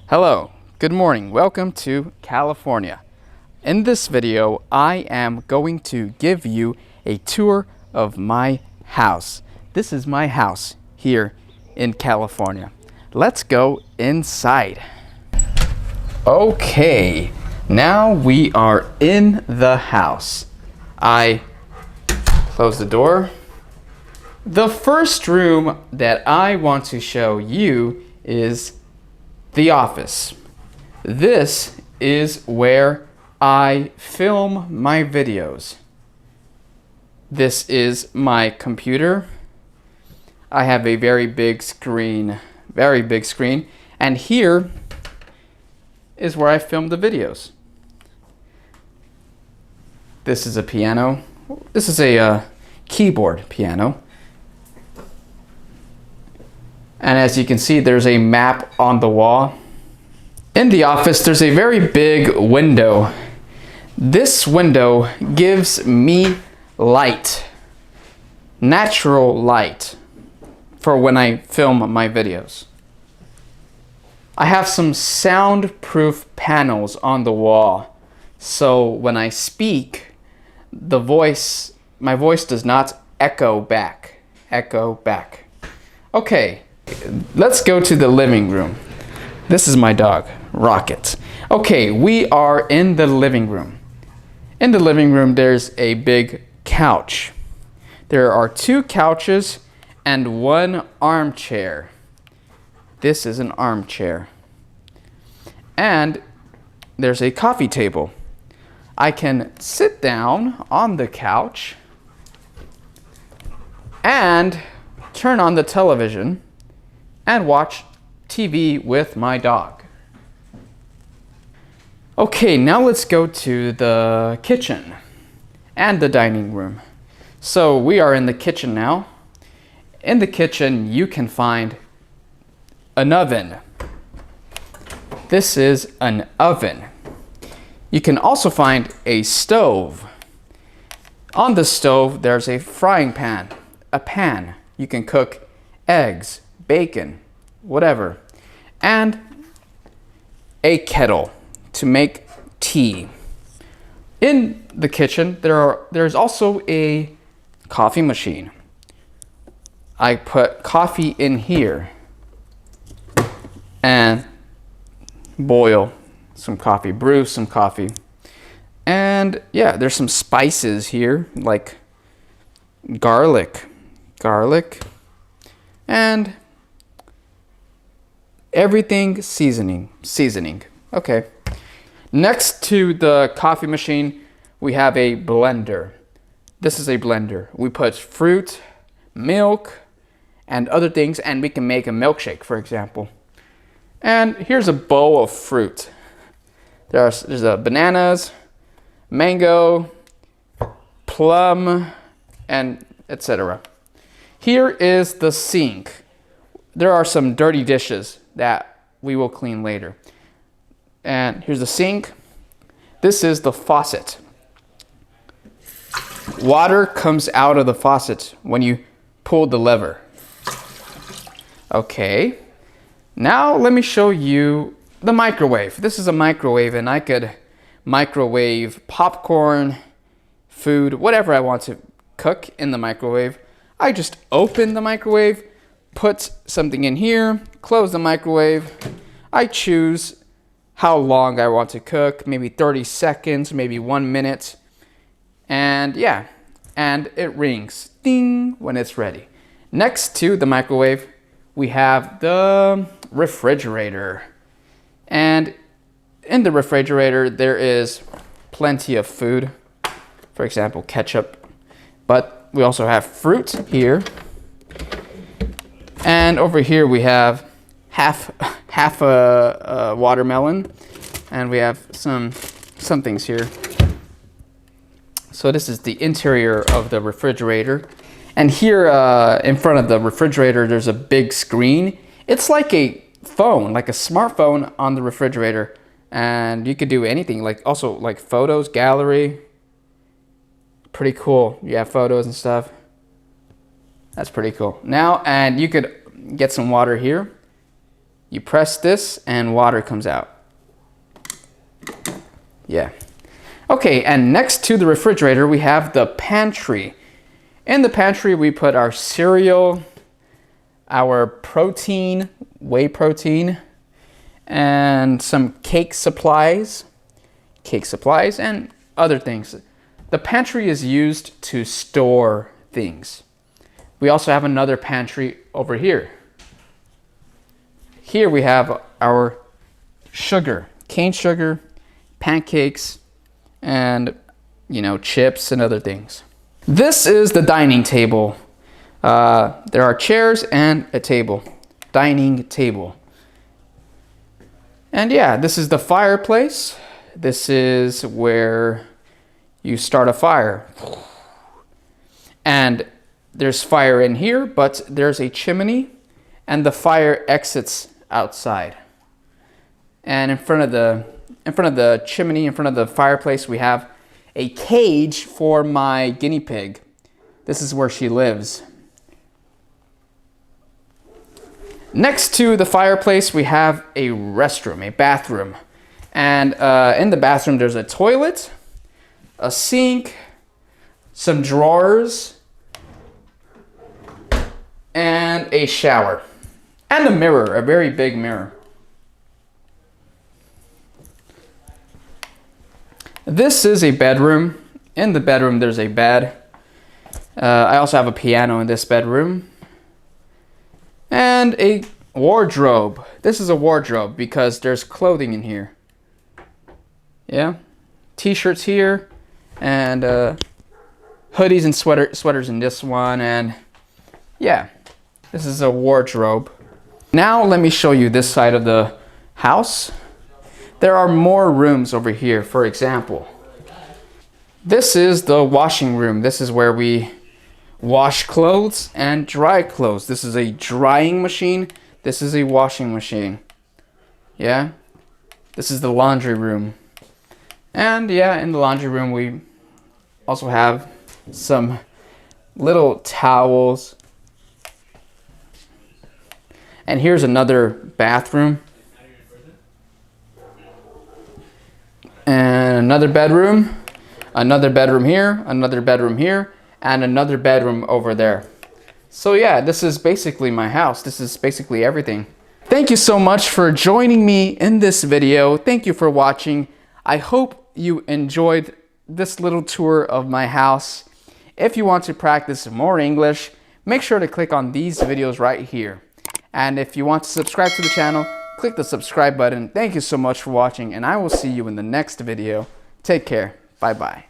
Hello, good morning, welcome to California. In this video, I am going to give you a tour of my house. This is my house here in California. Let's go inside. Okay, now we are in the house. I close the door. The first room that I want to show you is the office. This is where I film my videos. This is my computer. I have a very big screen, and here is where I film the videos. This is a piano. This is a keyboard piano. And as you can see, there's a map on the wall. In the office, there's a very big window. This window gives me light, natural light, for when I film my videos. I have some soundproof panels on the wall, so when I speak, my voice does not echo back. Okay. Let's go to the living room. This is my dog, Rocket. Okay, we are in the living room. In the living room, there's a big couch. There are 2 couches and 1 armchair. This is an armchair. And there's a coffee table. I can sit down on the couch and turn on the television and watch TV with my dog. Okay, now let's go to the kitchen and the dining room. So we are in the kitchen now. In the kitchen, you can find an oven. This is an oven. You can also find a stove. On the stove, there's a frying pan, a pan. You can cook eggs, bacon, whatever, and a kettle to make tea. In the kitchen, there's also a coffee machine. I put coffee in here and boil some coffee, brew some coffee. And yeah, there's some spices here like garlic, and everything seasoning. Okay. Next to the coffee machine, we have a blender. This is a blender. We put fruit, milk, and other things, and we can make a milkshake, for example. And here's a bowl of fruit. There's bananas, mango, plum, and etc. Here is the sink. There are some dirty dishes that we will clean later. And here's the sink. This is the faucet. Water comes out of the faucet when you pull the lever. Okay. Now let me show you the microwave. This is a microwave, and I could microwave popcorn, food, whatever I want to cook in the microwave. I just open the microwave, put something in here, close the microwave. I choose how long I want to cook, maybe 30 seconds, maybe 1 minute. And yeah, and it rings, ding, when it's ready. Next to the microwave, we have the refrigerator. And in the refrigerator, there is plenty of food. For example, ketchup. But we also have fruit here. And over here we have half a watermelon, and we have some things here. So this is the interior of the refrigerator. And here in front of the refrigerator, there's a big screen. It's like a phone, like a smartphone on the refrigerator. And you could do anything, like also like photos, gallery. Pretty cool. You have photos and stuff. That's pretty cool. Now, and you could get some water here. You press this and water comes out. Yeah. Okay, and next to the refrigerator, we have the pantry. In the pantry, we put our cereal, our protein, whey protein, and some cake supplies, and other things. The pantry is used to store things. We also have another pantry over here. Here we have our sugar, cane sugar, pancakes, and chips and other things. This is the dining table. There are chairs and a table, dining table. And yeah, this is the fireplace. This is where you start a fire. And there's fire in here, but there's a chimney and the fire exits outside. And in front of the chimney, in front of the fireplace, we have a cage for my guinea pig. This is where she lives. Next to the fireplace, we have a restroom, a bathroom. And in the bathroom, there's a toilet, a sink, some drawers, and a shower. And a mirror, a very big mirror. This is a bedroom. In the bedroom, there's a bed. I also have a piano in this bedroom. And a wardrobe. This is a wardrobe because there's clothing in here. Yeah. T-shirts here. And hoodies and sweaters in this one. And yeah, this is a wardrobe. Now let me show you this side of the house. There are more rooms over here. For example, this is the washing room. This is where we wash clothes and dry clothes. This is a drying machine. This is a washing machine. Yeah. This is the laundry room. And yeah, in the laundry room we also have some little towels. And here's another bathroom. And another bedroom here, another bedroom here, and another bedroom over there. So yeah, this is basically my house. This is basically everything. Thank you so much for joining me in this video. Thank you for watching. I hope you enjoyed this little tour of my house. If you want to practice more English, make sure to click on these videos right here. And if you want to subscribe to the channel, click the subscribe button. Thank you so much for watching, and I will see you in the next video. Take care. Bye-bye.